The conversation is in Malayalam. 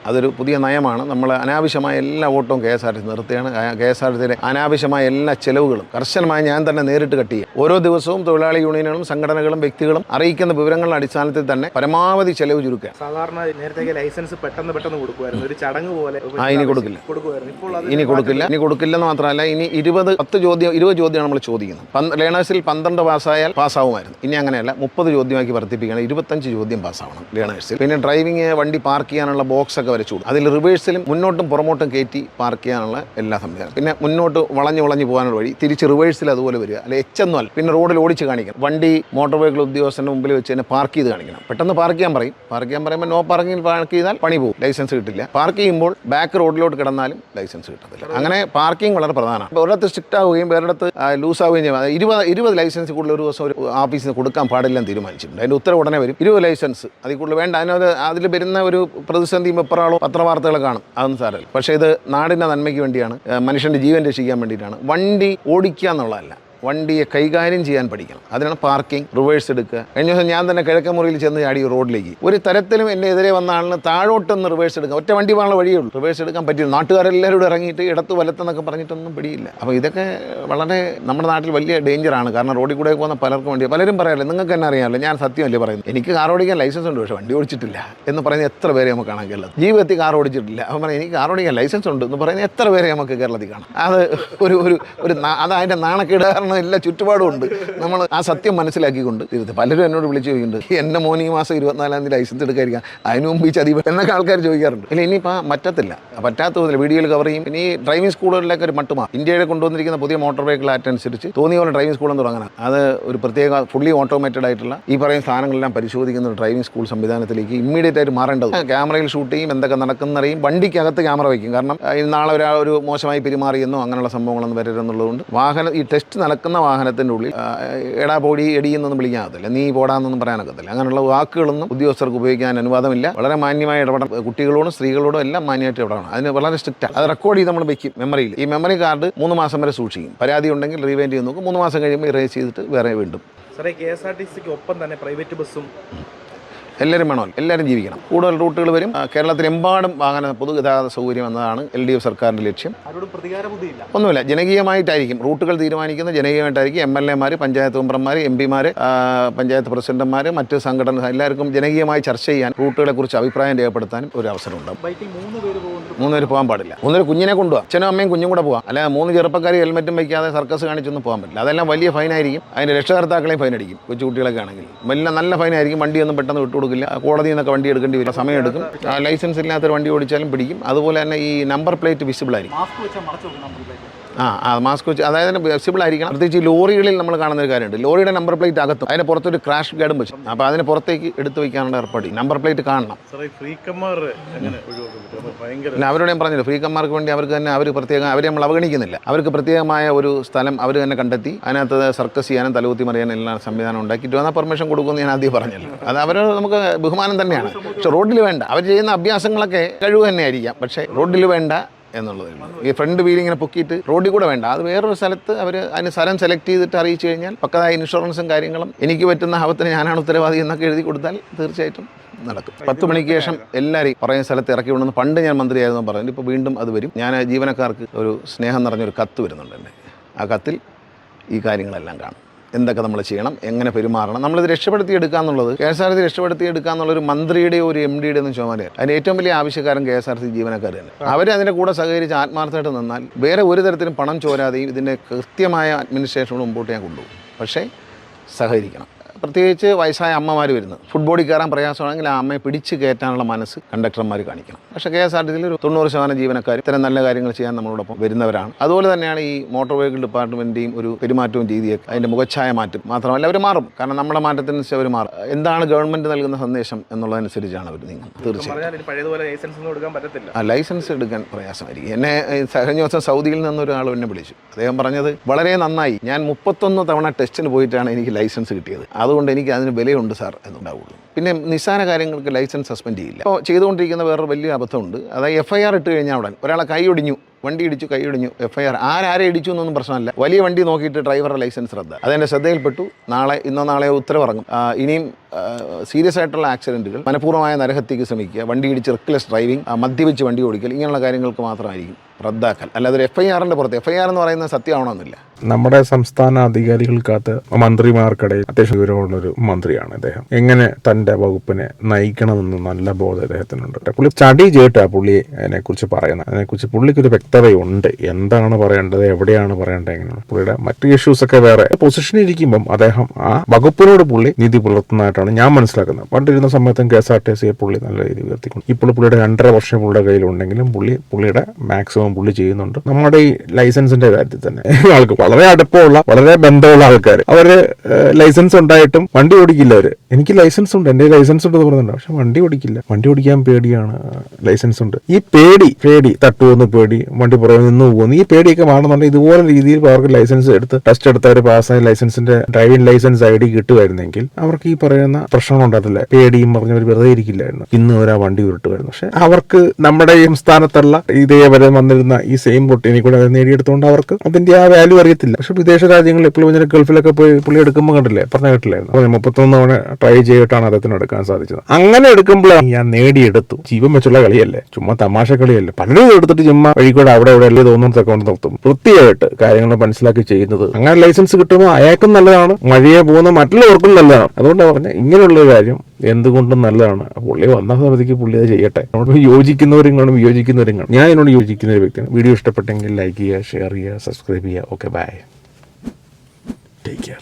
അതൊരു പുതിയ നയമാണ്. നമ്മൾ അനാവശ്യമായ എല്ലാ ഓട്ടവും KSRTC നിർത്തുകയാണ്. KSRTCയിലെ അനാവശ്യമായ എല്ലാ ചെലവുകളും കർശനമായി ഞാൻ തന്നെ നേരിട്ട് കട്ട് ചെയ്യും. ഓരോ ദിവസവും തൊഴിലാളി യൂണിയനുകളും സംഘടനകളും വ്യക്തികളും അറിയിക്കുന്ന വിവരങ്ങളുടെ അടിസ്ഥാനത്തിൽ തന്നെ പരമാവധി ചെലവ് ചുരുക്കുക. സാധാരണ നേരത്തെ ലൈസൻസ് പെട്ടെന്ന് കൊടുക്കുമായിരുന്നു, ഒരു ചടങ്ങ് പോലെ. ഇനി കൊടുക്കില്ല, ഇനി കൊടുക്കില്ലെന്ന് മാത്രമല്ല, ഇനി 20 ചോദ്യമാണ് നമ്മൾ ചോദിക്കുന്നത്. ലേണേഴ്സിൽ 12 പാസ്സായാൽ പാസ്സാവുമായിരുന്നു. ഇനി അങ്ങനെയല്ല, 30 ചോദ്യമാക്കി വർദ്ധിപ്പിക്കണം. 25 ചോദ്യം പാസ്സാവണം ലേണേഴ്സിൽ. പിന്നെ ഡ്രൈവിംഗ് വണ്ടി പാർക്ക് ചെയ്യാനുള്ള ബോക്സ് ഒക്കെ വരച്ചു കൊടുക്കും. അതിൽ റിവേഴ്സിലും മുന്നോട്ടും പുറമോട്ടും കയറ്റി പാർക്ക് ചെയ്യാനുള്ള എല്ലാ സംവിധാനം. പിന്നെ മുന്നോട്ട് വളഞ്ഞു പോകാനുള്ള വഴി, തിരിച്ച് റിവേഴ്സിൽ അതുപോലെ വരിക. അല്ലെ എച്ചൊന്നുമല്ല, പിന്നെ റോഡിൽ ഓടിച്ച് കാണിക്കണം. വണ്ടി മോട്ടോർ വെഹിക്കിൾ ഉദ്യോഗസ്ഥന്റെ മുമ്പിൽ വെച്ച് തന്നെ പാർക്ക് ചെയ്ത് കാണിക്കണം. പെട്ടെന്ന് പാർക്ക് ചെയ്യാൻ പറയുമ്പോൾ നോ പാർക്കിംഗ് പാർക്ക് ചെയ്താൽ പണി പോകും, ലൈസൻസ് കിട്ടില്ല. പാർക്ക് ചെയ്യുമ്പോൾ ബാക്ക് റോഡിലോട്ട് കിടന്നാലും ലൈസൻസ് കിട്ടത്തില്ല. അങ്ങനെ പാർക്കിംഗ് വളരെ പ്രധാനമാണ്. ഒരിടത്ത് സ്ട്രിക്റ്റ് ആവുകയും വേറിടത്ത് ലൂസ് ആവുകയും ചെയ്യും. 20 ലൈസൻസ് കൂടുതൽ ഒരു ദിവസം ഒരു ഓഫീസിൽ നിന്ന് കൊടുക്കാൻ പാടില്ലെന്ന് തീരുമാനിച്ചിട്ടുണ്ട്. അതിൻ്റെ ഉത്തരവ് ഉടനെ വരും. 20 ലൈസൻസ് അതിൽ കൂടുതൽ വേണ്ട. അതിൽ വരുന്ന ഒരു പ്രതിസന്ധി വെപ്രാളോ പത്രവാർത്തകൾ കാണും, അതൊന്നും സാരമില്ല. പക്ഷേ ഇത് നാടിൻ്റെ നന്മയ്ക്ക് വേണ്ടിയാണ്, മനുഷ്യൻ്റെ ജീവൻ രക്ഷിക്കാൻ വേണ്ടിയിട്ടാണ്. വണ്ടി ഓടിക്കുക എന്നുള്ളതല്ല, വണ്ടിയെ കൈകാര്യം ചെയ്യാൻ പഠിക്കണം. അതിനാണ് പാർക്കിംഗ്, റിവേഴ്സ് എടുക്കുക. കഴിഞ്ഞ ദിവസം ഞാൻ തന്നെ കിഴക്കമുറിയിൽ ചെന്ന് ചാടി റോഡിലേക്ക്. ഒരു തരത്തിലും എൻ്റെ എതിരെ വന്ന ആളിന് താഴോട്ടൊന്ന് റിവേഴ്സ് എടുക്കാം. ഒറ്റ വണ്ടി പോകാനുള്ള വഴിയേ ഉള്ളൂ, റിവേഴ്സ് എടുക്കാൻ പറ്റില്ല. നാട്ടുകാരെല്ലാവരും ഇറങ്ങിയിട്ട് ഇടത്ത് വലത്തെന്നൊക്കെ പറഞ്ഞിട്ടൊന്നും പിടിയില്ല. അപ്പോൾ ഇതൊക്കെ വളരെ നമ്മുടെ നാട്ടിൽ വലിയ ഡേഞ്ചറാണ്. കാരണം റോഡിൽ കൂടെ പോകുന്ന പലർക്കും വേണ്ടി പലരും പറയാറില്ല, നിങ്ങൾക്ക് തന്നെ അറിയാമല്ലോ, ഞാൻ സത്യമല്ലേ പറയുന്നത്, എനിക്ക് കാർ ഓടിക്കാൻ ലൈസൻസ് ഉണ്ട് പക്ഷേ വണ്ടി ഓടിച്ചിട്ടില്ല എന്ന് പറയുന്ന എത്ര പേരെ നമുക്ക് കാണാൻ കേരളത്തിൽ. ജീവിതത്തിൽ കാർ ഓടിച്ചിട്ടില്ല. അവൻ പറയാം എനിക്ക് കാർ ഓടിക്കാൻ ലൈസൻസ് ഉണ്ട് എന്ന് പറയുന്ന എത്ര പേരെ നമുക്ക് കേരളത്തിൽ കാണാം. അത് അത് അതിൻ്റെ നാണക്കേട് കാരണം എല്ലാ ചുറ്റുപാടും ഉണ്ട്. നമ്മൾ ആ സത്യം മനസ്സിലാക്കിക്കൊണ്ട് ഇരുത്തി. പലരും എന്നോട് വിളിച്ച് ചോദിക്കുന്നുണ്ട്, എൻ്റെ മോൻ ഈ മാസം 24-ാം തീയതി ലൈസൻസ് എടുക്കാതിരിക്കാം, അതിന് മുമ്പ് ഈ ചതി എന്നൊക്കെ ആൾക്കാർ ചോദിക്കാറുണ്ട്. ഇല്ല, ഇനിയിപ്പോൾ പറ്റാത്ത തോന്നില്ല, വീഡിയോയിൽ കവർ ചെയ്യും. ഇനി ഡ്രൈവിംഗ് സ്കൂളുകളിലേക്ക് ഒരു മട്ടുമാ. ഇന്ത്യയിൽ കൊണ്ടുവന്നിരിക്കുന്ന പുതിയ മോട്ടോർ വെഹിക്കിൾ ആക്ട് അനുസരിച്ച് തോന്നിയ പോലെ ഡ്രൈവിംഗ് സ്കൂളെന്ന് തുടങ്ങണം. അത് ഒരു പ്രത്യേക ഫുള്ളി ഓട്ടോമേറ്റഡ് ആയിട്ടുള്ള ഈ പറയുന്ന സാധനങ്ങളെല്ലാം പരിശോധിക്കുന്ന ഒരു ഡ്രൈവിംഗ് സ്കൂൾ സംവിധാനത്തിലേക്ക് ഇമ്മീഡിയറ്റ് ആയിട്ട് മാറേണ്ടത്. ക്യാമറയിൽ ഷൂട്ട് ചെയ്യും, എന്തൊക്കെ നടക്കുന്നറിയും, വണ്ടിക്കകത്ത് ക്യാമറ വയ്ക്കും. കാരണം നാളെ ഒരു മോശമായി പെരുമാറിയെന്നോ അങ്ങനെയുള്ള സംഭവങ്ങളൊന്നും വരരുതെന്നുള്ളതുകൊണ്ട് ഈ ടെസ്റ്റ് നടക്കുന്ന വാഹനത്തിൻ്റെ ഉള്ളിൽ എടാ പോടി എടിയെന്നൊന്നും വിളിക്കാനകത്തില്ല, നീ പോടാന്നൊന്നും പറയാനൊക്കത്തില്ല. അങ്ങനെയുള്ള വാക്കുകളൊന്നും ഉദ്യോഗസ്ഥർക്ക് ഉപയോഗിക്കാൻ അനുവാദമില്ല. വളരെ മാന്യമായ ഇടപെടൽ കുട്ടികളോടും സ്ത്രീകളോടും എല്ലാം മാന്യമായിട്ട് ഇടപെടണം. അതിന് വളരെ സ്ട്രിക്റ്റാണ്. അത് റെക്കോർഡ് ചെയ്ത് നമ്മൾ വെക്കും മെമ്മറിയിൽ. ഈ മെമ്മറി കാർഡ് 3 മാസം വരെ സൂക്ഷിക്കും. പരാതി ഉണ്ടെങ്കിൽ റീവൈൻഡ് ചെയ്ത് നോക്കും. 3 മാസം കഴിയുമ്പോൾ ഇറേസ് ചെയ്തിട്ട് വേറെ വീണ്ടും. സാറേ, KSRTCക്ക് ഒപ്പം തന്നെ പ്രൈവറ്റ് ബസ്സും എല്ലാവരും വേണമല്ലോ, എല്ലാവരും ജീവിക്കണം. കൂടുതൽ റൂട്ടുകൾ വരും. കേരളത്തിലെമ്പാടും പൊതുഗതാഗത സൗകര്യം എന്നതാണ് LDF സർക്കാരിൻ്റെ ലക്ഷ്യം. ഒന്നുമില്ല, ജനകീയമായിട്ടായിരിക്കും റൂട്ടുകൾ തീരുമാനിക്കുന്നത്. ജനകീയമായിട്ടായിരിക്കും. MLA മാർ, പഞ്ചായത്ത് മെമ്പർമാർ, MP മാർ, പഞ്ചായത്ത് പ്രസിഡന്റുമാർ, മറ്റ് സംഘടന എല്ലാവർക്കും ജനകീയമായി ചർച്ച ചെയ്യാൻ, റൂട്ടുകളെക്കുറിച്ച് അഭിപ്രായം രേഖപ്പെടുത്താനും ഒരു അവസരമുണ്ടാകും. 3 പേര് പോകാൻ പാടില്ല. 1 കുഞ്ഞിനെ കൊണ്ടുപോകാം, അച്ഛനും അമ്മയും കുഞ്ഞും കൂടെ പോകാം. അല്ല 3 ചെറുപ്പക്കാർ ഹെൽമെറ്റും വയ്ക്കാതെ സർക്കസ് കാണിച്ചൊന്നും പോകാൻ പറ്റില്ല. അതെല്ലാം വലിയ ഫൈനായിരിക്കും. അതിൻ്റെ രക്ഷകർത്താക്കളെയും ഫൈൻ അടിക്കും. കൊച്ചുകുട്ടികളൊക്കെ ആണെങ്കിൽ നല്ല ഫൈനായിരിക്കും. വണ്ടിയൊന്നും പെട്ടെന്ന് വിട്ടുകൊടുക്കില്ല. കോടതിയിൽ നിന്നൊക്കെ വണ്ടി എടുക്കേണ്ടി വരും, സമയമെടുക്കും. ലൈസൻസ് ഇല്ലാത്തൊരു വണ്ടി ഓടിച്ചാലും പിടിക്കും. അതുപോലെ തന്നെ ഈ നമ്പർ പ്ലേറ്റ് വിസിബിൾ ആയിരിക്കും. മാസ്ക് വെച്ച്, അതായത് വിസിബിൾ ആയിരിക്കണം. പ്രത്യേകിച്ച് ഈ ലോറികളിൽ നമ്മൾ കാണുന്ന ഒരു കാര്യമുണ്ട്. ലോറിയുടെ നമ്പർ പ്ലേറ്റ് അകത്തും അതിന് പുറത്തൊരു ക്രാഷ് ഗാർഡും വെച്ചു. അപ്പോൾ അതിന് പുറത്തേക്ക് എടുത്തു വയ്ക്കാനുള്ള ഏർപ്പാട്. നമ്പർ പ്ലേറ്റ് കാണണം. പിന്നെ അവരോട് ഞാൻ പറഞ്ഞില്ല, ഫ്രീക്കന്മാർക്ക് വേണ്ടി അവർക്ക് തന്നെ അവരെ നമ്മൾ അവഗണിക്കുന്നില്ല. അവർക്ക് പ്രത്യേകമായ ഒരു സ്ഥലം അവർ തന്നെ കണ്ടെത്തി അതിനകത്ത് സർക്കസ് ചെയ്യാനും തലകുത്തി മറിയാനും എല്ലാം സംവിധാനം ഉണ്ടാക്കിയിട്ട് വന്നാൽ പെർമിഷൻ കൊടുക്കുമെന്ന് ഞാൻ ആദ്യം പറഞ്ഞല്ലോ. അത് അവർ നമുക്ക് ബഹുമാനം തന്നെയാണ്. പക്ഷെ റോഡിൽ വേണ്ട. അവർ ചെയ്യുന്ന അഭ്യാസങ്ങളൊക്കെ കഴിവ് തന്നെയായിരിക്കാം, പക്ഷേ റോഡിൽ വേണ്ട എന്നുള്ളതേ ഉള്ളൂ. ഈ ഫ്രണ്ട് വീലിങ്ങനെ പൊക്കിയിട്ട് റോഡിൽ കൂടെ വേണ്ട. അത് വേറൊരു സ്ഥലത്ത് അവർ അതിന് സ്ഥലം സെലക്ട് ചെയ്തിട്ട് അറിയിച്ചു കഴിഞ്ഞാൽ പക്കതായ ഇൻഷുറൻസും കാര്യങ്ങളും, എനിക്ക് പറ്റുന്ന ആപത്തിന് ഞാനാണ് ഉത്തരവാദി എന്നൊക്കെ എഴുതി കൊടുത്താൽ തീർച്ചയായിട്ടും നടക്കും. 10 മണിക്ക് ശേഷം എല്ലാവരെയും പറയുന്ന സ്ഥലത്ത് ഇറക്കി വിടുന്നു. പണ്ട് ഞാൻ മന്ത്രിയായിരുന്നു പറഞ്ഞു, ഇപ്പോൾ വീണ്ടും അത് വരും. ഞാൻ ജീവനക്കാർക്ക് ഒരു സ്നേഹം നിറഞ്ഞൊരു കത്ത് വരുന്നുണ്ട് എൻ്റെ. ആ കത്തിൽ ഈ കാര്യങ്ങളെല്ലാം കാണും. എന്തൊക്കെ നമ്മൾ ചെയ്യണം, എങ്ങനെ പെരുമാറണം, നമ്മളിത് രക്ഷപ്പെടുത്തിയെടുക്കുക എന്നുള്ളത്, KSRTC രക്ഷപ്പെടുത്തിയെടുക്കുക എന്നുള്ളൊരു മന്ത്രിയുടെ ഒരു MD-യുടെ ഒന്നും ചുമതലയാണ്. അതിന് ഏറ്റവും വലിയ ആവശ്യക്കാരൻ KSRTC ജീവനക്കാർ തന്നെ. അവർ അതിൻ്റെ കൂടെ സഹകരിച്ച് ആത്മാർത്ഥമായിട്ട് നിന്നാൽ വേറെ ഒരു തരത്തിലും പണം ചോരാതെയും ഇതിൻ്റെ കൃത്യമായ അഡ്മിനിസ്ട്രേഷനോട് മുമ്പോട്ട് ഞാൻ കൊണ്ടുപോകും. പക്ഷേ സഹകരിക്കണം. പ്രത്യേകിച്ച് വയസ്സായ അമ്മമാർ വരുന്നത് ഫുട്ബോളിൽ കയറാൻ പ്രയാസമാണെങ്കിൽ ആ അമ്മയെ പിടിച്ച് കയറ്റാനുള്ള മനസ്സ് കണ്ടക്ടർമാർ കാണിക്കണം. പക്ഷേ KSRTCയിൽ ഒരു 90% ജീവനക്കാർ ഇത്തരം നല്ല കാര്യങ്ങൾ ചെയ്യാൻ നമ്മളോടൊപ്പം വരുന്നവരാണ്. അതുപോലെ തന്നെയാണ് ഈ മോട്ടോർ വെഹിക്കിൾ ഡിപ്പാർട്ട്മെൻറ്റിൻ്റെയും ഒരു പെരുമാറ്റവും രീതിയൊക്കെ അതിൻ്റെ മുഖച്ഛായ മാറ്റും. മാത്രമല്ല അവർ മാറും. കാരണം നമ്മുടെ മാറ്റത്തിനനുസരിച്ച് അവർ മാറും. എന്താണ് ഗവൺമെൻറ് നൽകുന്ന സന്ദേശം എന്നുള്ളതനുസരിച്ചാണ് അവർ നീങ്ങുന്നത്. തീർച്ചയായും ലൈസൻസ് എടുക്കാൻ പ്രയാസമായിരിക്കും. എന്നെ കഴിഞ്ഞ ദിവസം സൗദിയിൽ നിന്നൊരാൾ എന്നെ വിളിച്ചു. അദ്ദേഹം പറഞ്ഞത് വളരെ നന്നായി, ഞാൻ 31 തവണ ടെസ്റ്റിന് പോയിട്ടാണ് എനിക്ക് ലൈസൻസ് കിട്ടിയത്. അതുകൊണ്ട് അതുകൊണ്ട് എനിക്ക് അതിന് വിലയുണ്ട് സാർ എന്നുണ്ടാവുള്ളൂ. പിന്നെ നിസ്സാര കാര്യങ്ങൾക്ക് ലൈസൻസ് സസ്പെൻഡ് ചെയ്യില്ല. ഇപ്പോൾ ചെയ്തുകൊണ്ടിരിക്കുന്ന വേറൊരു വലിയ അബദ്ധമുണ്ട്. അതായത് FIR ഇട്ട് കഴിഞ്ഞാൽ ഉടൻ ഒരാളെ കൈ ഒടിഞ്ഞു, വണ്ടി ഇടിച്ചു, കൈ ഒടിഞ്ഞു, FIR. ആരെ ഇടിച്ചു എന്നൊന്നും പ്രശ്നമല്ല. വലിയ വണ്ടി നോക്കിയിട്ട് ഡ്രൈവറുടെ ലൈസൻസ് റദ്ദ. അതെൻ്റെ ശ്രദ്ധയിൽപ്പെട്ടു. ഇന്നോ നാളെയോ ഉത്തരവിറങ്ങും. ഇനിയും സീരിയസ് ആയിട്ടുള്ള ആക്സിഡൻറ്റുകൾ, മനഃപൂർവ്വമായ നരഹത്യക്ക് ശ്രമിക്കുക, വണ്ടി ഇടിച്ച് റെക്ലെസ് ഡ്രൈവിംഗ്, മദ്യപിച്ച് വണ്ടി ഓടിക്കൽ, ഇങ്ങനെയുള്ള കാര്യങ്ങൾക്ക് മാത്രമായിരിക്കും റദ്ദാക്കൽ. അല്ലാതെ ഒരു FIRൻ്റെ പുറത്ത് FIR എന്ന് പറയുന്നത് സത്യമാവണമെന്നില്ല. നമ്മുടെ സംസ്ഥാന അധികാരികൾക്കകത്ത് മന്ത്രിമാർക്കിടയിൽ അത്യാവശ്യം വിവരമുള്ളൊരു മന്ത്രിയാണ് അദ്ദേഹം. എങ്ങനെ തൻ്റെ വകുപ്പിനെ നയിക്കണമെന്ന് നല്ല ബോധം അദ്ദേഹത്തിനുണ്ട്. പുള്ളി സ്റ്റഡി ചെയ്തിട്ടാണ് പുള്ളി അതിനെക്കുറിച്ച് പറയുന്നത്. അതിനെക്കുറിച്ച് പുള്ളിക്കൊരു വ്യക്തതയുണ്ട്. എന്താണ് പറയേണ്ടത്, എവിടെയാണ് പറയേണ്ടത്, എങ്ങനെയാണ്. പുള്ളിയുടെ മറ്റു ഇഷ്യൂസൊക്കെ വേറെ. പൊസിഷനിൽ ഇരിക്കുമ്പം അദ്ദേഹം ആ വകുപ്പിനോട് പുള്ളി നീതി പുലർത്തുന്നതായിട്ടാണ് ഞാൻ മനസ്സിലാക്കുന്നത്. പണ്ടിരുന്ന സമയത്തും KSRTC പുള്ളി നല്ല രീതിയിൽ ഉയർത്തിക്കൊണ്ട് ഇപ്പോൾ പുള്ളിയുടെ 2.5 വർഷം പുള്ളിയുടെ കയ്യിലുണ്ടെങ്കിലും പുള്ളിയുടെ മാക്സിമം പുള്ളി ചെയ്യുന്നുണ്ട്. നമ്മുടെ ഈ ലൈസൻസിന്റെ കാര്യത്തിൽ തന്നെ ആൾക്ക് വളരെ അടുപ്പമുള്ള, വളരെ ബന്ധമുള്ള ആൾക്കാർ, അവര് ലൈസൻസ് ഉണ്ടായിട്ടും വണ്ടി ഓടിക്കില്ല. അവര് എനിക്ക് ലൈസൻസ് ഉണ്ട്, എന്റെ ലൈസൻസ് ഉണ്ടെന്ന് പറയുന്നുണ്ട്, പക്ഷെ വണ്ടി ഓടിക്കില്ല. വണ്ടി ഓടിക്കാൻ പേടിയാണ്. ലൈസൻസ് ഉണ്ട്. ഈ പേടി തട്ടുമെന്ന് പേടി, വണ്ടി പുറകെ നിന്ന് പോകുന്നു, ഈ പേടിയൊക്കെ മാറുന്നുണ്ടെങ്കിൽ ഇതുപോലെ രീതിയിൽ അവർക്ക് ലൈസൻസ് എടുത്ത് ടെസ്റ്റ് എടുത്ത് അവർ പാസ്സായ ലൈസൻസിന്റെ ഡ്രൈവിംഗ് ലൈസൻസ് ID കിട്ടുമായിരുന്നെങ്കിൽ അവർക്ക് ഈ പറയുന്ന പ്രശ്നം ഉണ്ടാകത്തില്ല. പേടിയും പറഞ്ഞവർ വെറുതെ ഇരിക്കില്ലായിരുന്നു. ഇന്ന് അവർ ആ വണ്ടി ഉരുട്ടുമായിരുന്നു. പക്ഷെ അവർക്ക് നമ്മുടെ ഈ സംസ്ഥാനത്തുള്ള ഇതേവരെ വന്നിരുന്ന ഈ സെയിം പൊട്ടിനെ കൂടെ അവർ നേടിയെടുത്തുകൊണ്ട് അവർക്ക് അതിന്റെ ആ വാല്യൂ അറിയത്തില്ല. പക്ഷെ വിദേശ രാജ്യങ്ങളിൽ എപ്പോഴും ഇങ്ങനെ ഗൾഫിലൊക്കെ പോയി പുള്ളി എടുക്കുമ്പോൾ കണ്ടില്ലേ, പറഞ്ഞ കേട്ടില്ലായിരുന്നു. 31 തവണ ട്രൈ ചെയ്തിട്ടാണ് അദ്ദേഹത്തിന് എടുക്കാൻ സാധിച്ചത്. അങ്ങനെ എടുക്കുമ്പോഴാണ് ഞാൻ നേടിയെടുത്തു. ജീവൻ വെച്ചുള്ള കളിയല്ലേ, ചുമ്മാ തമാശ കളിയല്ലേ. പലരും എടുത്തിട്ട് ചുമ്മാ വഴിക്കൂടെ അവിടെ അല്ലേ തോന്നുന്നതൊക്കെ കൊണ്ട് നിർത്തും. വൃത്തിയായിട്ട് കാര്യങ്ങൾ മനസ്സിലാക്കി ചെയ്യുന്നത്. അങ്ങനെ ലൈസൻസ് കിട്ടുമ്പോൾ അയാൾക്കും നല്ലതാണ്, വഴിയെ പോകുന്ന മറ്റുള്ളവർക്കും നല്ലതാണ്. അതുകൊണ്ടാണ് പറഞ്ഞത് ഇങ്ങനെയുള്ള കാര്യം എന്തുകൊണ്ടും നല്ലതാണ്. പുള്ളി വന്ന സമയത്തേക്ക് പുള്ളി അത് ചെയ്യട്ടെ. എന്നോട് യോജിക്കുന്നവരും കാണും, വിയോജിക്കുന്നവരും കാണും. ഞാൻ ഇതിനോട് യോജിക്കുന്ന ഒരു വ്യക്തിയാണ്. വീഡിയോ ഇഷ്ടപ്പെട്ടെങ്കിൽ ലൈക്ക് ചെയ്യുക, ഷെയർ ചെയ്യുക, സബ്സ്ക്രൈബ് ചെയ്യുക. Okay, bye, take care.